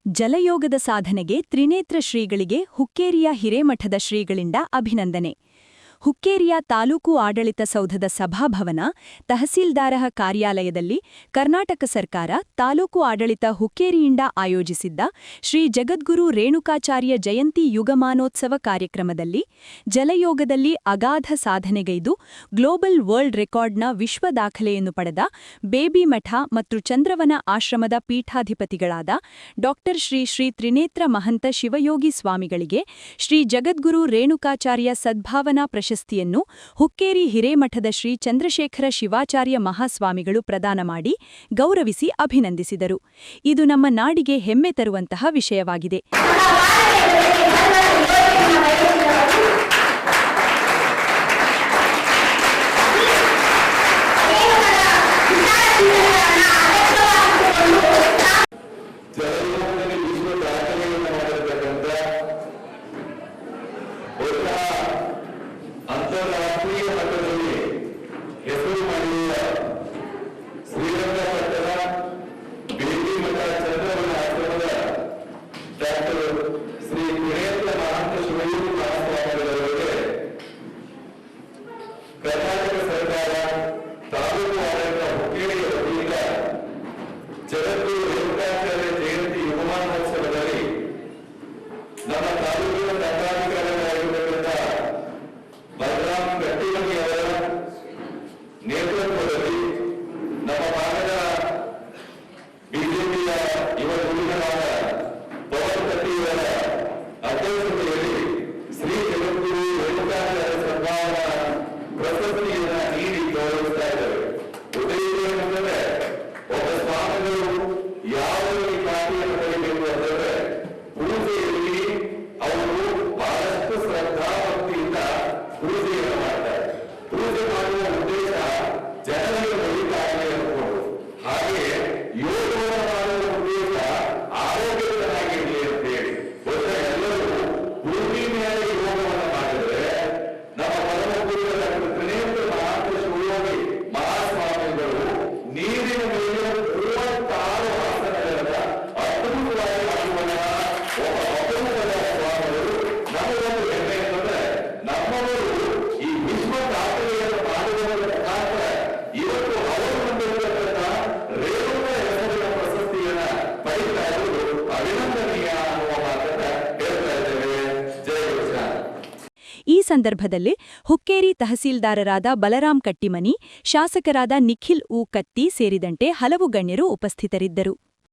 ಜಲಯೋಗದ ಸಾಧನೆಗೆ ತ್ರಿನೇತ್ರ ಶ್ರೀಗಳಿಗೆ ಹುಕ್ಕೇರಿಯ ಹಿರೇಮಠದ ಶ್ರೀಗಳಿಂದ ಅಭಿನಂದನೆ. ಹುಕ್ಕೇರಿಯ ತಾಲೂಕು ಆಡಳಿತ ಸೌಧದ ಸಭಾಭವನ ತಹಸೀಲ್ದಾರಹ ಕಾರ್ಯಾಲಯದಲ್ಲಿ ಕರ್ನಾಟಕ ಸರ್ಕಾರ ತಾಲೂಕು ಆಡಳಿತ ಹುಕ್ಕೇರಿಯಿಂದ ಆಯೋಜಿಸಿದ್ದ ಶ್ರೀ ಜಗದ್ಗುರು ರೇಣುಕಾಚಾರ್ಯ ಜಯಂತಿ ಯುಗಮಾನೋತ್ಸವ ಕಾರ್ಯಕ್ರಮದಲ್ಲಿ ಜಲಯೋಗದಲ್ಲಿ ಅಗಾಧ ಸಾಧನೆಗೈದು ಗ್ಲೋಬಲ್ ವರ್ಲ್ಡ್ ರೆಕಾರ್ಡ್ನ ವಿಶ್ವ ದಾಖಲೆಯನ್ನು ಪಡೆದ ಬೇಬಿ ಮಠ ಮತ್ತು ಚಂದ್ರವನ ಆಶ್ರಮದ ಪೀಠಾಧಿಪತಿಗಳಾದ ಡಾ ಶ್ರೀ ತ್ರಿನೇತ್ರ ಮಹಂತ ಶಿವಯೋಗಿ ಸ್ವಾಮಿಗಳಿಗೆ ಶ್ರೀ ಜಗದ್ಗುರು ರೇಣುಕಾಚಾರ್ಯ ಸದ್ಭಾವನಾ ಪ್ರಶಸ್ತಿಯನ್ನು ಹುಕ್ಕೇರಿ ಹಿರೇಮಠದ ಶ್ರೀ ಚಂದ್ರಶೇಖರ ಶಿವಾಚಾರ್ಯ ಮಹಾಸ್ವಾಮಿಗಳು ಪ್ರದಾನ ಮಾಡಿ ಗೌರವಿಸಿ ಅಭಿನಂದಿಸಿದರು. ಇದು ನಮ್ಮ ನಾಡಿಗೆ ಹೆಮ್ಮೆ ತರುವಂತಹ ವಿಷಯವಾಗಿದೆ. ಅಂತಾರಾಷ್ಟ್ರೀಯ ಮಟ್ಟದಲ್ಲಿ ಹೆಸರು ಮಾಡಿರುವ ಶ್ರೀರಂಗಪಟ್ಟಣ ಬೇಬಿ ಮಠ ಚಂದ್ರವನ ಆಶ್ರಮದ ಡಾಕ್ಟರ್ ಶ್ರೀ ತ್ರಿನೇತ್ರ ಮಹಂತ ಶಿವಯೋಗಿ ಮಹಾಸ್ವಾಮಿಗಳವರಿಗೆ ಕರ್ನಾಟಕ ಸರ್ಕಾರ ತಾಲೂಕು ಆಡಳಿತ ಹುಕ್ಕೇರಿಯ ವತಿಯಿಂದ ಜಗದ್ಗುರು ರೇಣುಕಾಚಾರ್ಯ ಜಯಂತಿ ಯುಗಮಾನೋತ್ಸವದಲ್ಲಿ ನಮ್ಮ ತಾಲೂಕಿನ ದಂಡಾಧಿಕಾರಿಗಳಾಗಿರತಕ್ಕಂಥ ಬಲರಾಮ್ ಕಟ್ಟಿಮನಿ ಅವರ ನೇತೃತ್ವದಲ್ಲಿ ನಮ್ಮ ಭಾಗದ ಬಿಜೆಪಿಯ ಯುವ ಹುಡುಗನಾದ ಪವನ್ ಕಟ್ಟಿಯವರ ಅಧ್ಯಕ್ಷತೆಯಲ್ಲಿ ಶ್ರೀ ಜಗದ್ಗುರು ರೇಣುಕಾಚಾರ್ಯ ಸದ್ಭಾವನಾ ಪ್ರಶಸ್ತಿಯನ್ನು ನೀಡಿ ಗೌರವಿಸ್ತಾ ಇದ್ದಾರೆ. ಉದ್ದೇಶವೇನೆಂದರೆ ಒಬ್ಬ ಸ್ವಾಮಿಗಳು ಯಾವ ಖಾತೆಯನ್ನು ಪಡೆಯಬೇಕು ಅಂತಂದ್ರೆ ಪೂಜೆಯಲ್ಲಿ ಅವರು ಬಹಳಷ್ಟು ಶ್ರದ್ಧಾ ಭಕ್ತಿಯಿಂದ ಪೂಜೆಯನ್ನು ಮಾಡ್ತಾರೆ. ಪೂಜೆ ಮಾಡುವ ಉದ್ದೇಶ ಜನರಿಗೆ ಒಳಿತಾಗಲಿ ಅನ್ಕೊಂಡು, ಹಾಗೆ ಯೋಗವನ್ನು ಮಾಡುವ ಉದ್ದೇಶ ಆರೋಗ್ಯಕರನಾಗಿರಲಿ ಅಂತ ಹೇಳಿ ಎಲ್ಲರೂ ಭೂಮಿ ಮೇಲೆ ಯೋಗವನ್ನು ಮಾಡಿದರೆ ನಮ್ಮ ಪರಮ ಗುರುಗಳ ಡಾಕ್ಟರ್ ತ್ರಿನೇತ್ರ ಮಹಾಂತ ಶಿವಯೋಗಿ ಮಹಾಸ್ವಾಮಿಗಳು ನೀರಿನ ಮೇಲೆ 36 ಆಸನಗಳನ್ನ ಅದ್ಭುತವಾಗಿ ಮಾಡುವಂತಹ ಒಬ್ಬ ಅಪರೂಪದ ಸ್ವಾಮಿಗಳು. ನಮಗೊಂದು ಹೆಮ್ಮೆ ಅಂತಂದ್ರೆ ನಮ್ಮವರು ಈ ವಿಶ್ವ ದಾಖಲೆಯನ್ನು ಮಾಡುವುದರ ಮುಖಾಂತರ ಇವತ್ತು ಅವರು ಹೊಂದಿರತಕ್ಕಂಥ ರೇಣುಕಾ ಹೆಸರಿನ ಪ್ರಶಸ್ತಿಯನ್ನ ಪಡೆಯುತ್ತಾ ಇರುವುದು ಅಭಿನಂದನೀಯ ಅನ್ನುವ ಮಾತನ್ನ ಹೇಳ್ತಾ ಇದ್ದೇವೆ. ಜಯ ಗುರುನಾಥ. ಈ ಸಂದರ್ಭದಲ್ಲಿ ಹುಕ್ಕೇರಿ ತಹಸೀಲ್ದಾರರಾದ ಬಲರಾಮ್ ಕಟ್ಟಿಮನಿ, ಶಾಸಕರಾದ ನಿಖಿಲ್ ಉ ಕತ್ತಿ ಸೇರಿದಂತೆ ಹಲವು ಗಣ್ಯರು ಉಪಸ್ಥಿತರಿದ್ದರು.